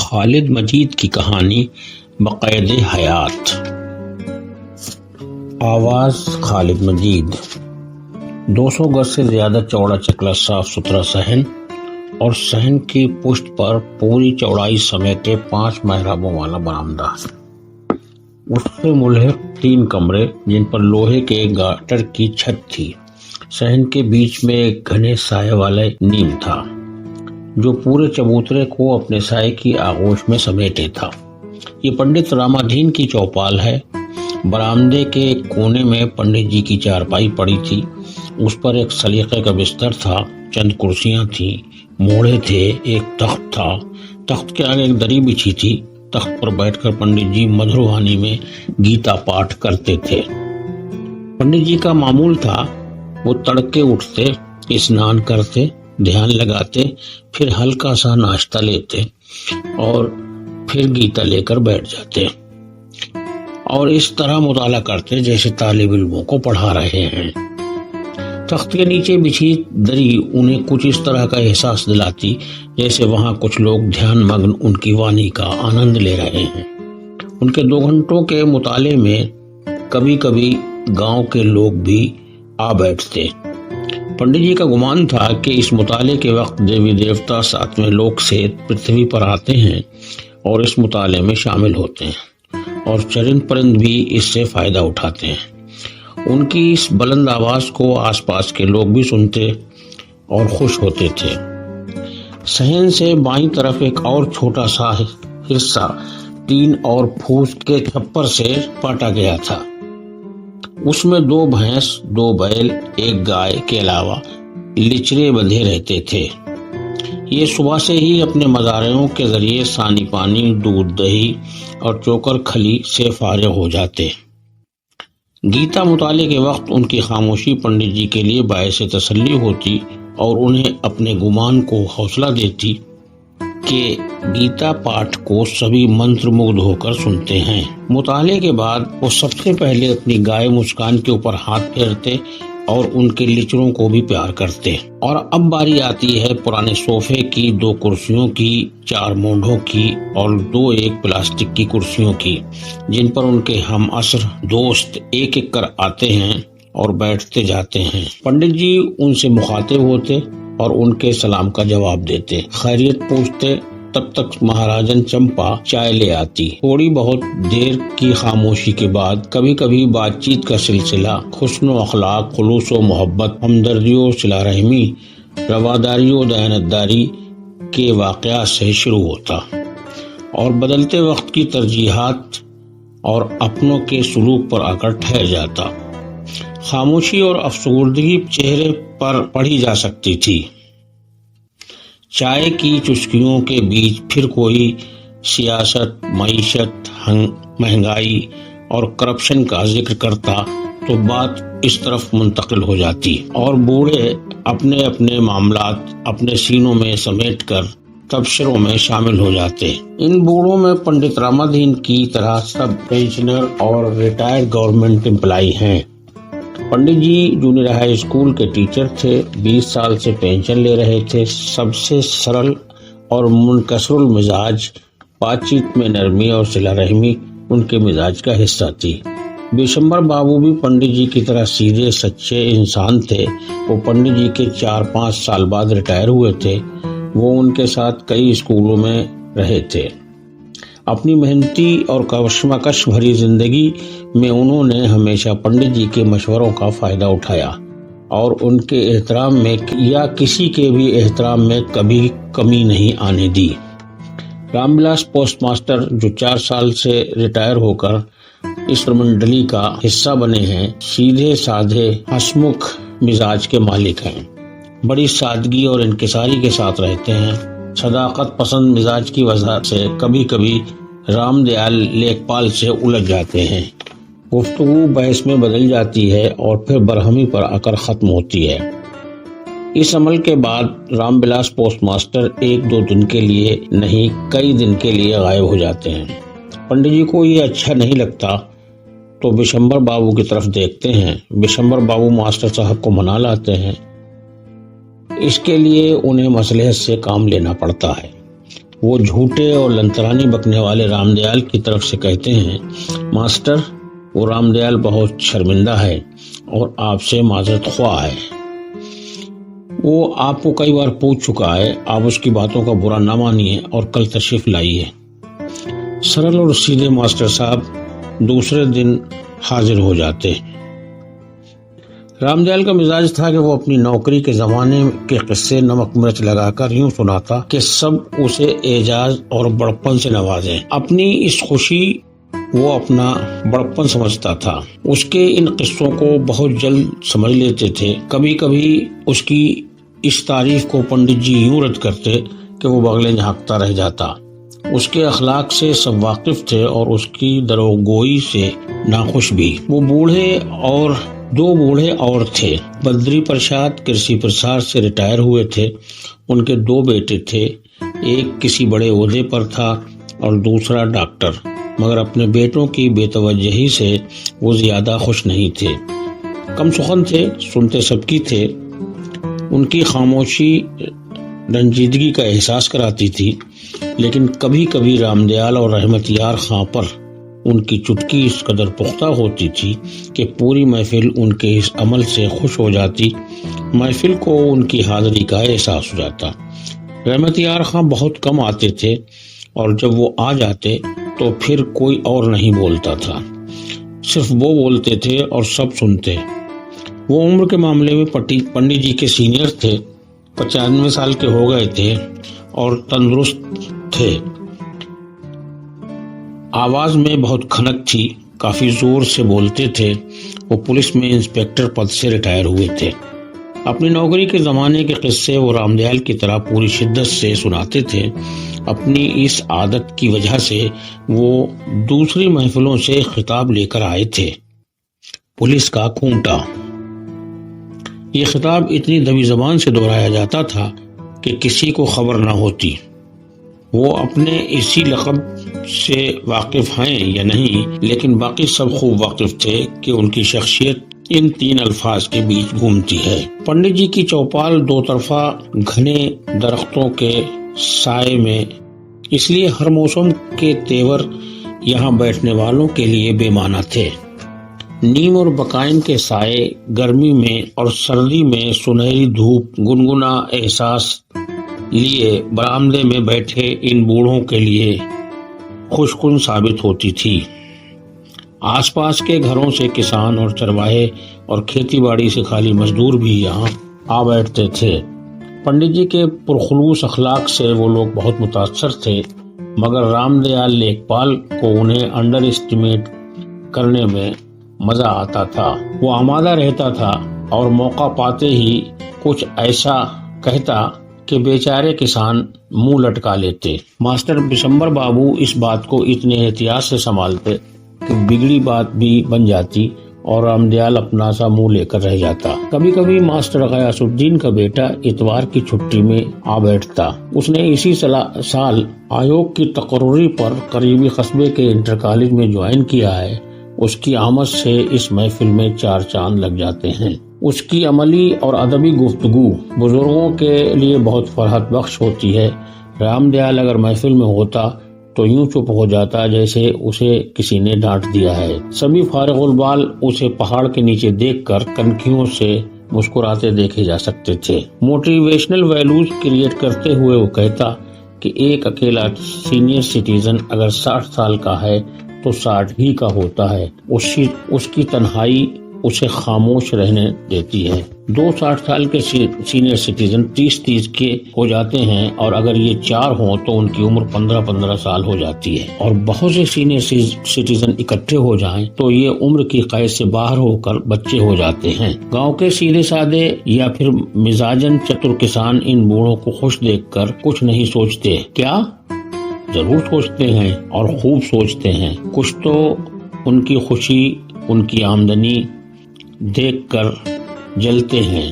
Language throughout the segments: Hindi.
खालिद मजीद की कहानी बक़ैद हयात। आवाज खालिद मजीद। 200 गज से ज्यादा चौड़ा चकला साफ सुथरा सहन और सहन की पुष्ट पर पूरी चौड़ाई समेटे 5 मेहराबों वाला बरामदा। उससे मुल्हिक 3 कमरे जिन पर लोहे के गाटर की छत थी। सहन के बीच में एक घने साये वाला नीम था जो पूरे चबूतरे को अपने साये की आगोश में समेटे था। ये पंडित रामाधीन की चौपाल है। बरामदे के कोने में पंडित जी की चारपाई पड़ी थी। उस पर एक सलीके का बिस्तर था, चंद कुर्सियां थी, मोड़े थे, एक तख्त था। तख्त के आगे एक दरी बिछी थी। तख्त पर बैठकर पंडित जी मधुर वाणी में गीता पाठ करते थे। पंडित जी का मामूल था वो तड़के उठते, स्नान करते, ध्यान लगाते, फिर हल्का सा नाश्ता लेते और फिर गीता लेकर बैठ जाते और इस तरह मुताला करते जैसे तालिब इल्मों को पढ़ा रहे हैं। तख्त के नीचे बिछी दरी उन्हें कुछ इस तरह का एहसास दिलाती जैसे वहां कुछ लोग ध्यान मग्न उनकी वाणी का आनंद ले रहे हैं। उनके 2 घंटों के मुताले में कभी कभी गांव के लोग भी आ बैठते। पंडित जी का गुमान था कि इस मुताले के वक्त देवी देवता 7वें लोक से पृथ्वी पर आते हैं और इस मुताले में शामिल होते हैं और चरिंद परिंद भी इससे फायदा उठाते हैं। उनकी इस बुलंद आवाज को आसपास के लोग भी सुनते और खुश होते थे। सहन से बाईं तरफ एक और छोटा सा हिस्सा टीन और फूस के छप्पर से पाटा गया था। उसमें 2 भैंस, 2 बैल, 1 गाय के अलावा लिचरे बंधे रहते थे। ये सुबह से ही अपने मज़ारों के जरिए सानी पानी, दूध, दही और चोकर खली से फारिग हो जाते। गीता मुताले के वक्त उनकी खामोशी पंडित जी के लिए बायस तसल्ली होती और उन्हें अपने गुमान को हौसला देती कि गीता पाठ को सभी मंत्र मुग्ध होकर सुनते हैं। मुताले के बाद वो सबसे पहले अपनी गाय मुस्कान के ऊपर हाथ फेरते और उनके लिचरों को भी प्यार करते। और अब बारी आती है पुराने सोफे की, 2 कुर्सियों की, 4 मूंढों की और 2 एक प्लास्टिक की कुर्सियों की, जिन पर उनके हम असर दोस्त एक एक कर आते हैं और बैठते जाते हैं। पंडित जी उनसे मुखातिब होते और उनके सलाम का जवाब देते, खैरियत पूछते। तब तक महाराजन चंपा चाय ले आती। थोड़ी बहुत देर की खामोशी के बाद कभी कभी बातचीत का सिलसिला हुस्न अखलाक, खुलूस व मोहब्बत, हमदर्दियों, सिला रहमी, रवादारियों, दयानतदारी के वाक़यात से शुरू होता और बदलते वक्त की तरजीहात और अपनों के सुलूक पर आकर ठहर जाता। खामोशी और अफसुर्दगी चेहरे पर पढ़ी जा सकती थी। चाय की चुस्कियों के बीच फिर कोई सियासत, मईशत, महंगाई और करप्शन का जिक्र करता तो बात इस तरफ मुंतकिल हो जाती और बूढ़े अपने अपने मामलात अपने सीनों में समेटकर तबसरों में शामिल हो जाते। इन बूढ़ों में पंडित रामाधीन की तरह सब पेंशनर और रिटायर्ड गवर्नमेंट एम्प्लॉई हैं। पंडित जी जूनियर हाई स्कूल के टीचर थे, 20 साल से पेंशन ले रहे थे। सबसे सरल और मुनकसरुल मिजाज, बातचीत में नरमी और सिला रहमी उनके मिजाज का हिस्सा थी। बिशंबर बाबू भी पंडित जी की तरह सीधे सच्चे इंसान थे। वो पंडित जी के 4-5 साल बाद रिटायर हुए थे। वो उनके साथ कई स्कूलों में रहे थे। अपनी मेहनती और कशमकश भरी जिंदगी में उन्होंने हमेशा पंडित जी के मशवरों का फायदा उठाया और उनके एहतराम में या किसी के भी एहतराम में कभी कमी नहीं आने दी। रामविलास पोस्टमास्टर जो 4 साल से रिटायर होकर इस मंडली का हिस्सा बने हैं, सीधे साधे हंसमुख मिजाज के मालिक हैं। बड़ी सादगी और इनकिसारी के साथ रहते हैं। सदाकत पसंद मिजाज की वजह से कभी कभी रामदयाल लेखपाल से उलझ जाते हैं। गुफ्तगू बहस में बदल जाती है और फिर बरहमी पर आकर खत्म होती है। इस अमल के बाद रामविलास पोस्टमास्टर 1-2 दिन के लिए नहीं, कई दिन के लिए गायब हो जाते हैं। पंडित जी को ये अच्छा नहीं लगता तो बिशंबर बाबू की तरफ देखते हैं। बिशंबर बाबू मास्टर साहब को मना लाते हैं। इसके लिए उन्हें मसलहत से काम लेना पड़ता है। वो झूठे और लंतरानी बकने वाले रामदयाल की तरफ से कहते हैं, मास्टर, वो रामदयाल बहुत शर्मिंदा है और आपसे माजरत ख्वाह है। वो आपको कई बार पूछ चुका है, आप उसकी बातों का बुरा ना मानिए और कल तशरीफ लाइए। सरल और सीधे मास्टर साहब दूसरे दिन हाजिर हो जाते। रामदयाल का मिजाज था कि वो अपनी नौकरी के जमाने के किस्से नमक मिर्च लगाकर यूं सुनाता कि सब उसे एजाज और बड़प्पन से नवाजें। अपनी इस खुशी वो अपना बड़प्पन समझता था। उसके इन किस्सों को बहुत जल्द समझ लेते थे। कभी कभी उसकी इस तारीफ को पंडित जी यूं रद्द करते कि वो बगले झांकता रह जाता। उसके अखलाक से सब वाकिफ थे और उसकी दरोगोई से नाखुश भी। वो दो बूढ़े और थे। बद्री प्रसाद कृषि प्रसाद से रिटायर हुए थे। उनके दो बेटे थे, एक किसी बड़े ओहदे पर था और दूसरा डॉक्टर, मगर अपने बेटों की बेतवज्जही से वो ज्यादा खुश नहीं थे। कम सुखन थे, सुनते सबकी थे। उनकी खामोशी रंजीदगी का एहसास कराती थी, लेकिन कभी कभी रामदयाल और रहमतयार खां पर उनकी चुटकी इस कदर पुख्ता होती थी कि पूरी महफिल उनके इस अमल से खुश हो जाती। महफिल को उनकी हाजिरी का एहसास हो जाता। रहमतयार खां बहुत कम आते थे और जब वो आ जाते तो फिर कोई और नहीं बोलता था, सिर्फ वो बोलते थे और सब सुनते। वो उम्र के मामले में पंडित जी के सीनियर थे। 95 साल के हो गए थे और तंदुरुस्त थे। आवाज में बहुत खनक थी, काफी जोर से बोलते थे। वो पुलिस में इंस्पेक्टर पद से रिटायर हुए थे। अपनी नौकरी के जमाने के किस्से वो रामदयाल की तरह पूरी शिद्दत से सुनाते थे। अपनी इस आदत की वजह से वो दूसरी महफिलों से खिताब लेकर आए थे। पुलिस का खूंटा। ये खिताब इतनी दबी जबान से दोहराया जाता था कि किसी को खबर न होती। वो अपने इसी लक़ब से वाकिफ हैं या नहीं, लेकिन बाकी सब खूब वाकिफ थे कि उनकी शख्सियत इन 3 अल्फाज के बीच घूमती है। पंडित जी की चौपाल दो तरफा घने दरख्तों के साए में, इसलिए हर मौसम के तेवर यहाँ बैठने वालों के लिए बेमाना थे। नीम और बकाइन के साए गर्मी में और सर्दी में सुनहरी धूप गुनगुना एहसास लिए बरामदे में बैठे इन बूढ़ों के लिए खुशकुन साबित होती थी। आसपास के घरों से किसान और चरवाहे और खेतीबाड़ी से खाली मजदूर भी यहाँ आ बैठते थे। पंडित जी के पुरखुलूस अखलाक से वो लोग बहुत मुतासर थे, मगर रामदयाल लेखपाल को उन्हें अंडर एस्टिमेट करने में मजा आता था। वो आमादा रहता था और मौका पाते ही कुछ ऐसा कहता कि बेचारे किसान मुंह लटका लेते। मास्टर बिशंबर बाबू इस बात को इतने एहतियात से संभालते कि बिगड़ी बात भी बन जाती और रामदयाल अपना सा मुंह लेकर रह जाता। कभी कभी मास्टर गयासुद्दीन का बेटा इतवार की छुट्टी में आ बैठता। उसने इसी साल आयोग की तकर्री पर करीबी कस्बे के इंटर कॉलेज में ज्वाइन किया है। उसकी आमद से इस महफिल में 4 चांद लग जाते हैं। उसकी अमली और अदबी गुफ्तगू बुजुर्गों के लिए बहुत फरहत बख्श होती है। रामदयाल अगर महफिल में होता तो यूं चुप हो जाता जैसे उसे किसी ने डांट दिया है। सभी फारिगुल बाल उसे पहाड़ के नीचे देखकर कनखियों से मुस्कुराते देखे जा सकते थे। मोटिवेशनल वैल्यूज क्रिएट करते हुए वो कहता कि एक अकेला सीनियर सिटीजन अगर 60 साल का है तो 60 ही का होता है। उसकी तन्हाई उसे खामोश रहने देती है। 2 60 साल के सीनियर सिटीजन 30 के हो जाते हैं और अगर ये 4 हों तो उनकी उम्र 15 साल हो जाती है। और बहुत से सीनियर सिटीजन इकट्ठे हो जाएं तो ये उम्र की कैद से बाहर होकर बच्चे हो जाते हैं। गांव के सीधे साधे या फिर मिजाजन चतुर किसान इन बूढ़ों को खुश देखकर कुछ नहीं सोचते। क्या? जरूर सोचते हैं और खूब सोचते हैं। कुछ तो उनकी खुशी, उनकी आमदनी देखकर जलते हैं।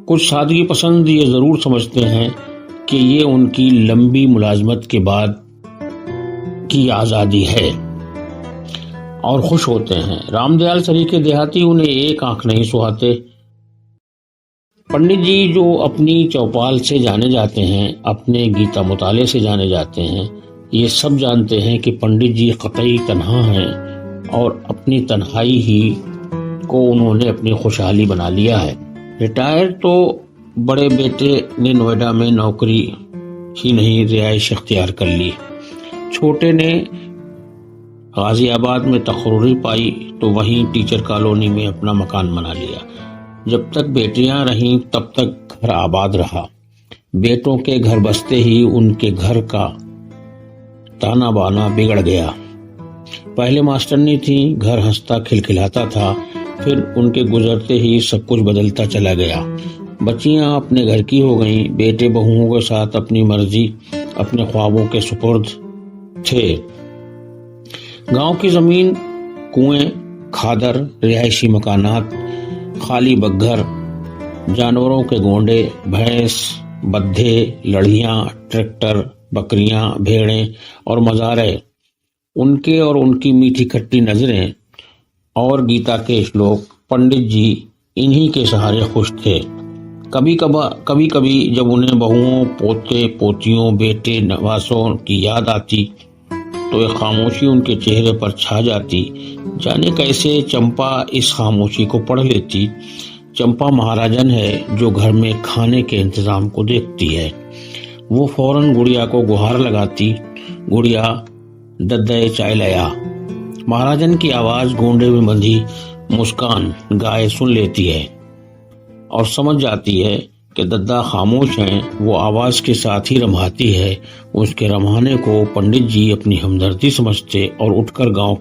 कुछ सादगी पसंद ये जरूर समझते हैं कि ये उनकी लंबी मुलाजमत के बाद की आजादी है और खुश होते हैं। रामदयाल सरीके देहाती उन्हें एक आंख नहीं सुहाते। पंडित जी जो अपनी चौपाल से जाने जाते हैं, अपने गीता मुताले से जाने जाते हैं, ये सब जानते हैं कि पंडित जी कतई तन्हा हैं और अपनी तन्हाई ही को उन्होंने अपनी खुशहाली बना लिया है। रिटायर तो बड़े बेटे ने नोएडा में नौकरी ही नहीं रिहाइश अख्तियार कर ली। छोटे ने गाजियाबाद में तकर्री पाई तो वहीं टीचर कॉलोनी में अपना मकान बना लिया। जब तक बेटियां रहीं तब तक घर आबाद रहा। बेटों के घर बसते ही उनके घर का ताना बाना बिगड़ गया। पहले मास्टरनी थी, घर हंसता खिलखिलाता था, फिर उनके गुजरते ही सब कुछ बदलता चला गया। बच्चियां अपने घर की हो गईं, बेटे बहुओं के साथ अपनी मर्जी अपने ख्वाबों के सुपुर्द थे। गांव की जमीन, कुएं, खादर, रिहायशी मकानात, खाली बग्घर, जानवरों के गोंडे, भैंस, बद्धे, लड़ियां, ट्रैक्टर, बकरियां, भेड़ें और मज़ारे, उनके और उनकी मीठी खट्टी नजरें और गीता के श्लोक, पंडित जी इन्हीं के सहारे खुश थे। कभी कभी जब उन्हें बहुओं, पोते पोतियों, बेटे नवासों की याद आती तो एक खामोशी उनके चेहरे पर छा जाती। जाने कैसे चंपा इस खामोशी को पढ़ लेती। चंपा महाराजन है जो घर में खाने के इंतजाम को देखती है। वो फौरन गुड़िया को गुहार लगाती, गुड़िया दद्दे चाय लाया। महाराजन की आवाज गोंडे में बंधी मुस्कान गाय सुन लेती है और समझ जाती है कि दद्दा खामोश हैं। वो आवाज के साथ ही रमाती है। उसके रमाने को पंडित जी अपनी हमदर्दी समझते और उठकर गाय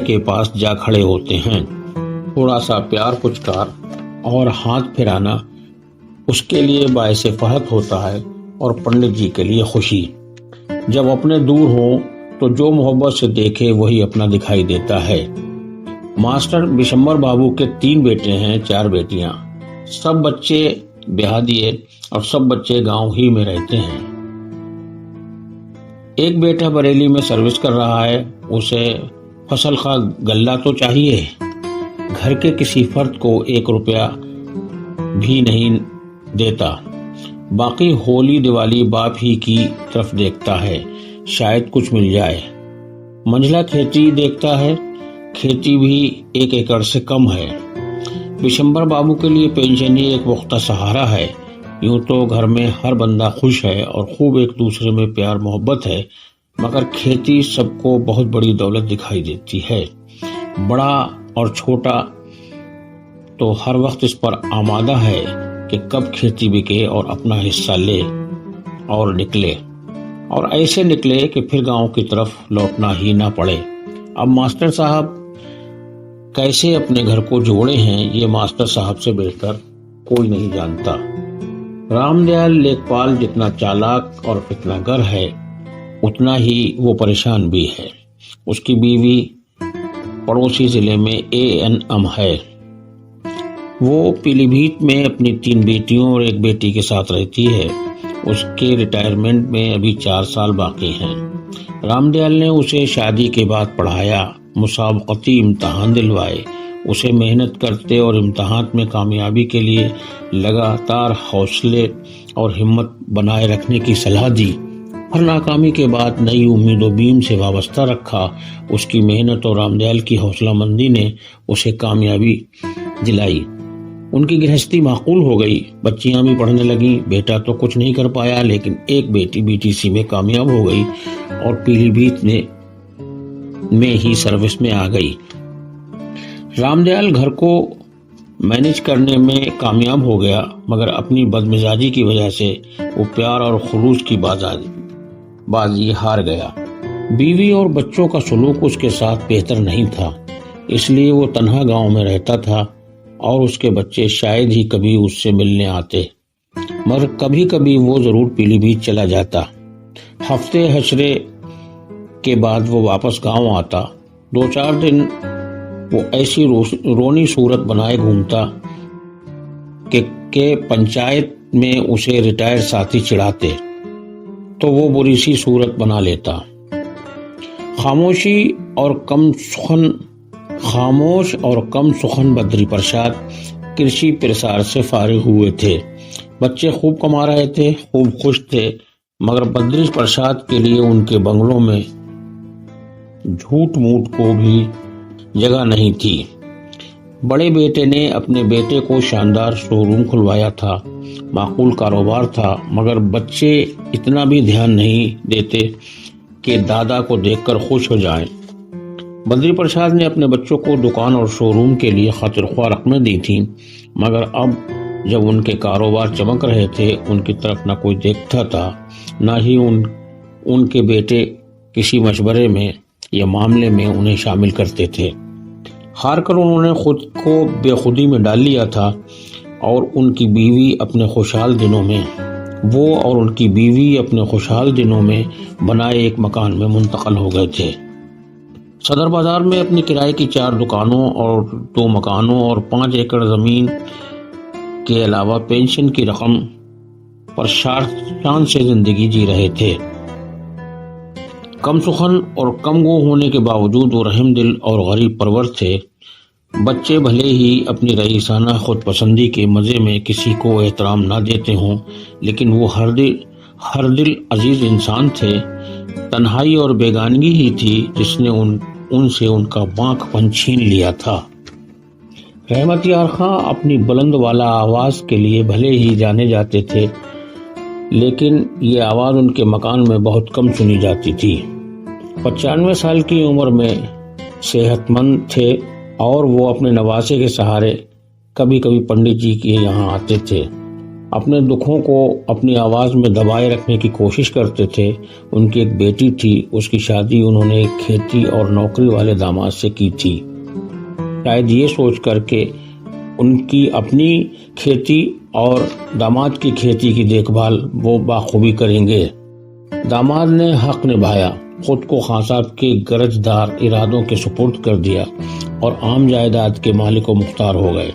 के पास जा खड़े होते हैं। थोड़ा सा प्यार पुचकार और हाथ फिराना उसके लिए बायसे फहत होता है और पंडित जी के लिए खुशी। जब अपने दूर हो तो जो मोहब्बत से देखे वही अपना दिखाई देता है। मास्टर बिशंबर बाबू के 3 बेटे हैं, 4 बेटियां। सब बच्चे ब्याह दिए और सब बच्चे गांव ही में रहते हैं। एक बेटा बरेली में सर्विस कर रहा है। उसे फसल का गल्ला तो चाहिए। घर के किसी फर्द को 1 रुपया भी नहीं देता। बाकी होली दिवाली बाप ही की तरफ देखता है, शायद कुछ मिल जाए। मंझला खेती देखता है, खेती भी 1 एकड़ से कम है। बिशंबर बाबू के लिए पेंशन ही एक पुख्ता सहारा है। यूं तो घर में हर बंदा खुश है और खूब एक दूसरे में प्यार मोहब्बत है, मगर खेती सबको बहुत बड़ी दौलत दिखाई देती है। बड़ा और छोटा तो हर वक्त इस पर आमादा है कि कब खेती बिके और अपना हिस्सा ले और निकले, और ऐसे निकले कि फिर गांव की तरफ लौटना ही ना पड़े। अब मास्टर साहब कैसे अपने घर को जोड़े हैं, ये मास्टर साहब से बेहतर कोई नहीं जानता। रामदयाल लेखपाल जितना चालाक और फितनागर है, उतना ही वो परेशान भी है। उसकी बीवी पड़ोसी जिले में ANM है। वो पीलीभीत में अपनी 3 बेटियों और 1 बेटी के साथ रहती है। उसके रिटायरमेंट में अभी 4 साल बाकी हैं। रामदयाल ने उसे शादी के बाद पढ़ाया, मुसाबकती इम्तहान दिलवाए, उसे मेहनत करते और इम्तहान में कामयाबी के लिए लगातार हौसले और हिम्मत बनाए रखने की सलाह दी। हर नाकामी के बाद नई उम्मीदों बीम से वाबस्ता रखा। उसकी मेहनत और रामदयाल की हौसलामंदी ने उसे कामयाबी दिलाई। उनकी गृहस्थी माकूल हो गई। बच्चियां भी पढ़ने लगी। बेटा तो कुछ नहीं कर पाया, लेकिन एक बेटी BTC में कामयाब हो गई और पीलीभीत में ही सर्विस में आ गई। रामदयाल घर को मैनेज करने में कामयाब हो गया, मगर अपनी बदमिजाजी की वजह से वो प्यार और खुलूस की बाजी हार गया। बीवी और बच्चों का सलूक उसके साथ बेहतर नहीं था, इसलिए वो तन्हा गांव में रहता था और उसके बच्चे शायद ही कभी उससे मिलने आते, मगर कभी कभी वो जरूर पीलीभीत चला जाता। हफ्ते हशरे के बाद वो वापस गांव आता। 2-4 दिन वो ऐसी रोनी सूरत बनाए घूमता कि पंचायत में उसे रिटायर साथी चिढ़ाते तो वो बुरी सी सूरत बना लेता। खामोश और कम सुखन बद्री प्रसाद कृषि प्रसार से फारिग हुए थे। बच्चे खूब कमा रहे थे, खूब खुश थे, मगर बद्री प्रसाद के लिए उनके बंगलों में झूठ मूठ को भी जगह नहीं थी। बड़े बेटे ने अपने बेटे को शानदार शोरूम खुलवाया था, माकूल कारोबार था, मगर बच्चे इतना भी ध्यान नहीं देते कि दादा को देखकर खुश हो जाएं। बद्री प्रसाद ने अपने बच्चों को दुकान और शोरूम के लिए खातिरख्वाह रकमें दी थी, मगर अब जब उनके कारोबार चमक रहे थे, उनकी तरफ न कोई देखता था, न ही उनके बेटे किसी मशवरे में या मामले में उन्हें शामिल करते थे। हारकर उन्होंने खुद को बेखुदी में डाल लिया था और उनकी बीवी अपने खुशहाल दिनों में बनाए एक मकान में मुंतकिल हो गए थे। सदर बाजार में अपनी किराए की 4 दुकानों और 2 मकानों और 5 एकड़ जमीन के अलावा पेंशन की रकम पर शान से जिंदगी जी रहे थे। कम सुखन और कम गो होने के बावजूद वो रहम दिल और गरीब परवर थे। बच्चे भले ही अपनी रईसाना खुद पसंदी के मजे में किसी को एहतराम ना देते हों, लेकिन वो हर दिल अजीज इंसान थे। तन्हाई और बेगानगी ही थी जिसने उनसे उनका बांकपन छीन लिया था। रहमत यार खां अपनी बुलंद वाला आवाज के लिए भले ही जाने जाते थे, लेकिन ये आवाज उनके मकान में बहुत कम सुनी जाती थी। 95 साल की उम्र में सेहतमंद थे और वो अपने नवासे के सहारे कभी कभी पंडित जी के यहाँ आते थे। अपने दुखों को अपनी आवाज में दबाए रखने की कोशिश करते थे। उनकी एक बेटी थी, उसकी शादी उन्होंने एक खेती और नौकरी वाले दामाद से की थी, शायद ये सोच करके उनकी अपनी खेती और दामाद की खेती की देखभाल वो बाखूबी करेंगे। दामाद ने हक निभाया, खुद को खां साहब के गरजदार इरादों के सुपुर्द कर दिया और आम जायदाद के मालिक व मुख्तार हो गए।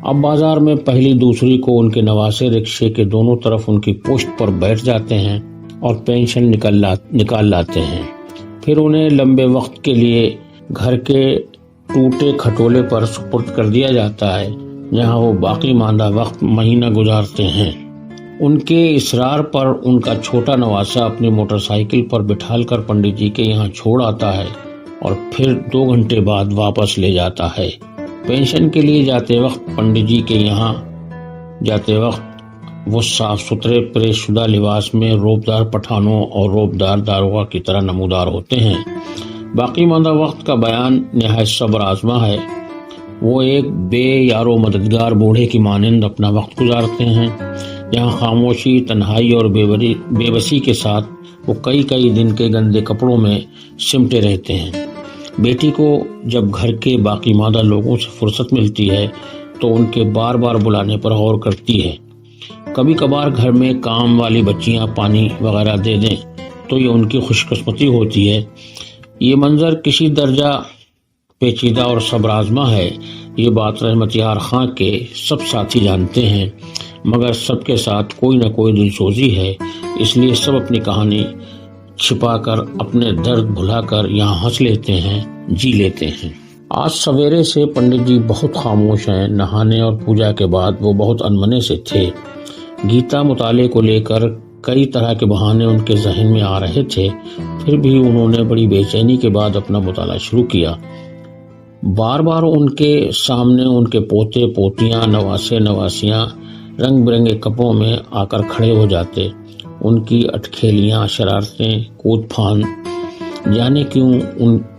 अब बाजार में पहली दूसरी को उनके नवासे रिक्शे के दोनों तरफ उनकी पुश्त पर बैठ जाते हैं और पेंशन निकाल लाते हैं। फिर उन्हें लंबे वक्त के लिए घर के टूटे खटोले पर सुपुर्द कर दिया जाता है, जहां वो बाकी मांदा वक्त महीना गुजारते हैं। उनके इसरार पर उनका छोटा नवासा अपनी मोटरसाइकिल पर बिठाल कर पंडित जी के यहाँ छोड़ आता है और फिर 2 घंटे बाद वापस ले जाता है। पेंशन के लिए जाते वक्त पंडित जी के यहाँ जाते वक्त वो साफ सुथरे प्रेसशुदा लिबास में रोबदार पठानों और रोबदार दारोगा की तरह नमूदार होते हैं। बाकी मांदा वक्त का बयान निहायत सब्र आजमा है। वो एक बेयारो मददगार बूढ़े की मानंद अपना वक्त गुजारते हैं, जहाँ खामोशी, तन्हाई और बेबसी के साथ वो कई दिन के गंदे कपड़ों में सिमटे रहते हैं। बेटी को जब घर के बाकी मादा लोगों से फुर्सत मिलती है तो उनके बार बार बुलाने पर गौर करती है। कभी कभार घर में काम वाली बच्चियां पानी वगैरह दे दें तो ये उनकी खुशकिस्मती होती है। ये मंजर किसी दर्जा पेचीदा और सब्र आजमा है। ये बात रहमत यार खां के सब साथी जानते हैं, मगर सबके साथ कोई न कोई दिलसोजी है, इसलिए सब अपनी कहानी छिपाकर अपने दर्द भुलाकर यहाँ हंस लेते हैं, जी लेते हैं। आज सवेरे से पंडित जी बहुत खामोश हैं। नहाने और पूजा के बाद वो बहुत अनमने से थे। गीता मुताले को लेकर कई तरह के बहाने उनके जहन में आ रहे थे, फिर भी उन्होंने बड़ी बेचैनी के बाद अपना मुताला शुरू किया। बार बार उनके सामने उनके पोते पोतियां, नवासे नवासियां रंग बिरंगे कपड़ों में आकर खड़े हो जाते। उनकी अटखेलियां, शरारतें, कूद फान जाने क्यों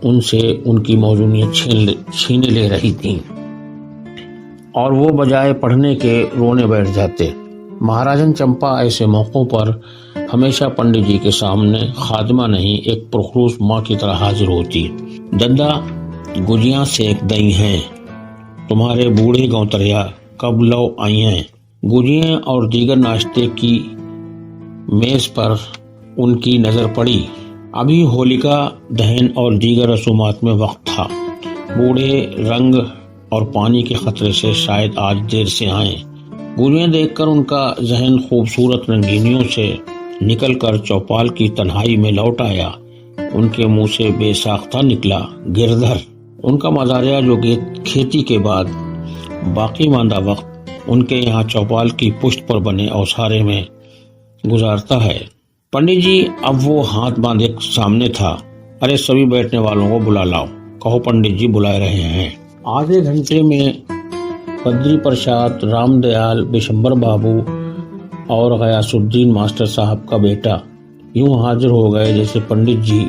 उनसे उनकी मौजूदियत छीने ले रही थीं और वो बजाय पढ़ने के रोने बैठ जाते। महाराजन चंपा ऐसे मौक़ों पर हमेशा पंडित जी के सामने खादमा नहीं, एक पुरखरूस माँ की तरह हाजिर होती। दद्दा गुजियां सेक दई हैं, तुम्हारे बूढ़े गौतरिया कब लो आई हैं। गुजियां और दीगर नाश्ते की मेज पर उनकी नजर पड़ी। अभी होलिका दहन और दीगर रसूमात में वक्त था। बूढ़े रंग और पानी के खतरे से शायद आज देर से आए। गुजियां देखकर उनका जहन खूबसूरत रंगीनियों से निकलकर चौपाल की तन्हाई में लौट आया। उनके मुंह से बेसाख्ता निकला गिरधर। उनका मजारिया जो खेती के बाद बाकी मांदा वक्त उनके यहाँ चौपाल की पुष्ट पर बने औसारे में गुजारता है। पंडित जी अब वो हाथ बांधे सामने था। अरे सभी बैठने वालों को बुला लाओ। कहो पंडित जी बुला रहे हैं। आधे घंटे में बद्री प्रसाद, रामदयाल, बिशंबर बाबू और गयासुद्दीन मास्टर साहब का बेटा यूं हाजिर हो गए जैसे पंडित जी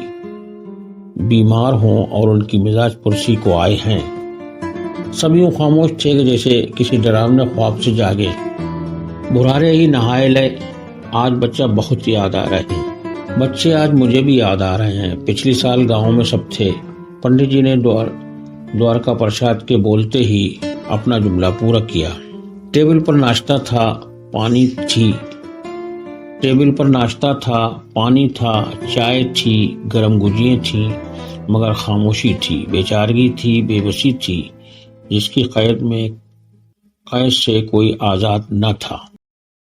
बीमार हों और उनकी मिजाज पुरसी को आए हैं। सब यूं खामोश थे कि जैसे किसी डरावने ख्वाब से जागे। बुरारे ही नहाए ले, आज बच्चा बहुत याद आ रहे हैं। बच्चे आज मुझे भी याद आ रहे हैं। पिछले साल गांव में सब थे। पंडित जी ने द्वारका प्रसाद के बोलते ही अपना जुमला पूरा किया। टेबल पर नाश्ता था, पानी था, चाय थी, गरम गुजियाँ थी, मगर खामोशी थी, बेचारगी थी, बेबसी थी, जिसकी कैद से कोई आजाद न था।